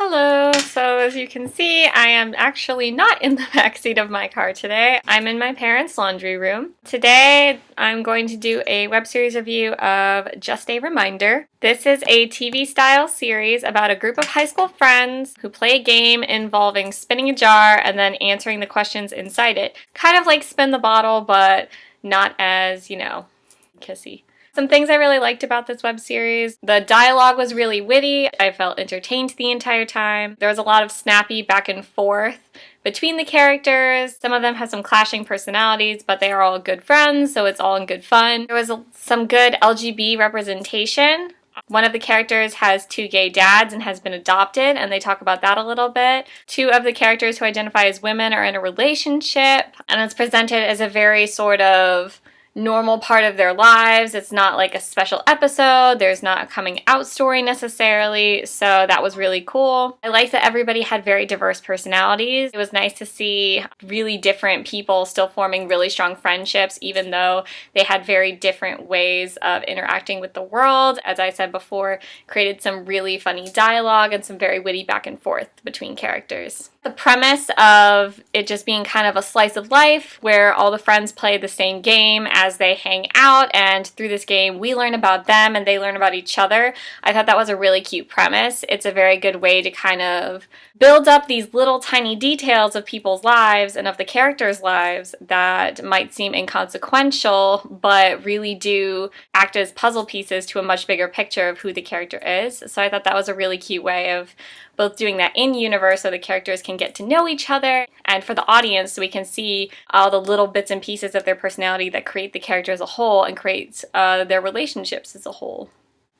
Hello! So as you can see, I am actually not in the backseat of my car today. I'm in my parents' laundry room. Today I'm going to do a web series review of Just a Reminder. This is a TV style series about a group of high school friends who play a game involving spinning a jar and then answering the questions inside it. Kind of like Spin the Bottle, but not as, kissy. Some things I really liked about this web series. The dialogue was really witty. I felt entertained the entire time. There was a lot of snappy back and forth between the characters. Some of them have some clashing personalities, but they are all good friends, so it's all in good fun. There was some good LGBT representation. One of the characters has two gay dads and has been adopted, and they talk about that a little bit. Two of the characters who identify as women are in a relationship, and it's presented as a very sort of normal part of their lives. It's not like a special episode. There's not a coming out story necessarily, so that was really cool. I liked that everybody had very diverse personalities. It was nice to see really different people still forming really strong friendships, even though they had very different ways of interacting with the world. As I said before, created some really funny dialogue and some very witty back and forth between characters. The premise of it just being kind of a slice of life where all the friends play the same game as they hang out, and through this game we learn about them and they learn about each other. I thought that was a really cute premise. It's a very good way to kind of build up these little tiny details of people's lives and of the characters' lives that might seem inconsequential but really do act as puzzle pieces to a much bigger picture of who the character is. So I thought that was a really cute way of both doing that in universe so the characters can get to know each other, and for the audience so we can see all the little bits and pieces of their personality that create the character as a whole and create their relationships as a whole.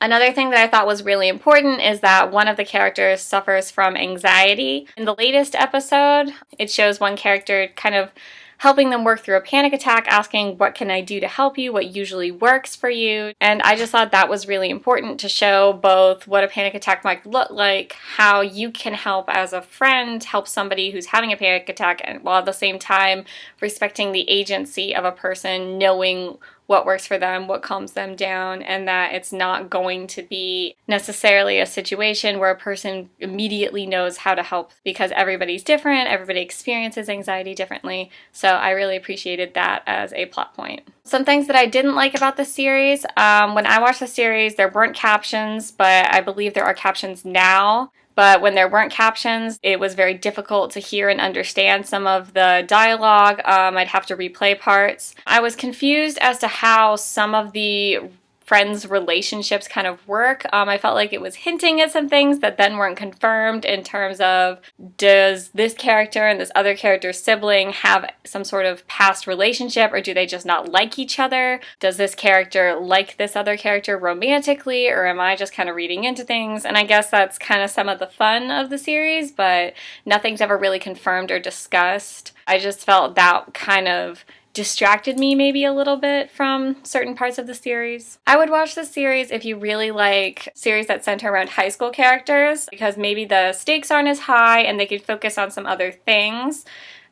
Another thing that I thought was really important is that one of the characters suffers from anxiety. In the latest episode, it shows one character kind of helping them work through a panic attack, asking, what can I do to help you? What usually works for you? And I just thought that was really important to show both what a panic attack might look like, how you can help as a friend, help somebody who's having a panic attack, and while at the same time respecting the agency of a person, knowing what works for them, what calms them down, and that it's not going to be necessarily a situation where a person immediately knows how to help, because everybody's different, everybody experiences anxiety differently. So I really appreciated that as a plot point. Some things that I didn't like about the series, when I watched the series there weren't captions, but I believe there are captions now. But when there weren't captions, it was very difficult to hear and understand some of the dialogue. I'd have to replay parts. I was confused as to how some of the friends' relationships kind of work. I felt like it was hinting at some things that then weren't confirmed in terms of, does this character and this other character's sibling have some sort of past relationship, or do they just not like each other? Does this character like this other character romantically, or am I just kind of reading into things? And I guess that's kind of some of the fun of the series, but nothing's ever really confirmed or discussed. I just felt that kind of distracted me maybe a little bit from certain parts of the series. I would watch this series if you really like series that center around high school characters, because maybe the stakes aren't as high and they could focus on some other things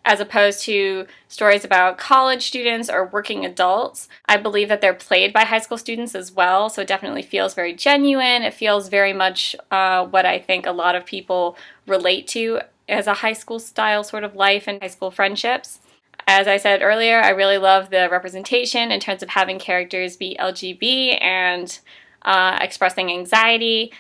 as opposed to stories about college students or working adults. I believe that they're played by high school students as well, so it definitely feels very genuine. It feels very much what I think a lot of people relate to as a high school style sort of life and high school friendships. As I said earlier, I really love the representation in terms of having characters be LGBT and expressing anxiety.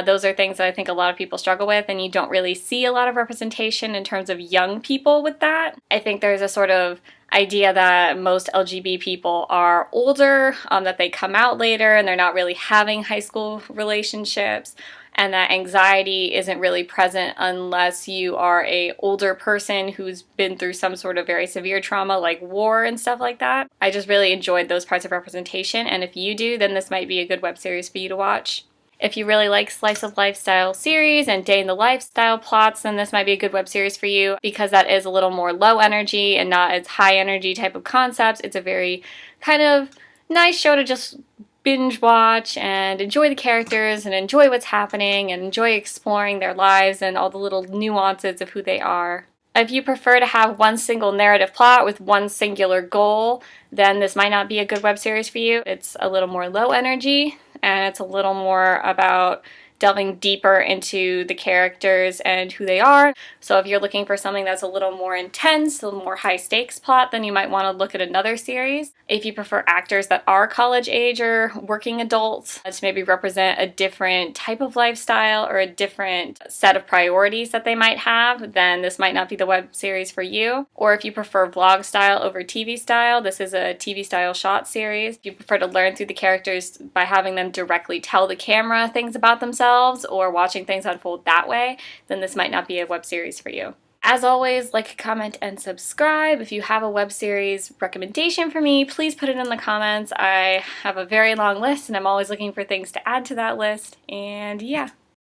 Those are things that I think a lot of people struggle with, and you don't really see a lot of representation in terms of young people with that. I think there's a sort of idea that most LGBT people are older, that they come out later and they're not really having high school relationships, and that anxiety isn't really present unless you are an older person who's been through some sort of very severe trauma like war and stuff like that. I just really enjoyed those parts of representation, and if you do, then this might be a good web series for you to watch. If you really like slice of life style series and day in the life style plots, then this might be a good web series for you, because that is a little more low energy and not as high energy type of concepts. It's a very kind of nice show to just binge watch and enjoy the characters and enjoy what's happening and enjoy exploring their lives and all the little nuances of who they are. If you prefer to have one single narrative plot with one singular goal, then this might not be a good web series for you. It's a little more low energy, and it's a little more about delving deeper into the characters and who they are. So if you're looking for something that's a little more intense, a little more high stakes plot, then you might want to look at another series. If you prefer actors that are college age or working adults to maybe represent a different type of lifestyle or a different set of priorities that they might have, then this might not be the web series for you. Or if you prefer vlog style over TV style, this is a TV style shot series. If you prefer to learn through the characters by having them directly tell the camera things about themselves or watching things unfold that way, then this might not be a web series for you. As always, like, comment, and subscribe. If you have a web series recommendation for me, please put it in the comments. I have a very long list and I'm always looking for things to add to that list. And yeah.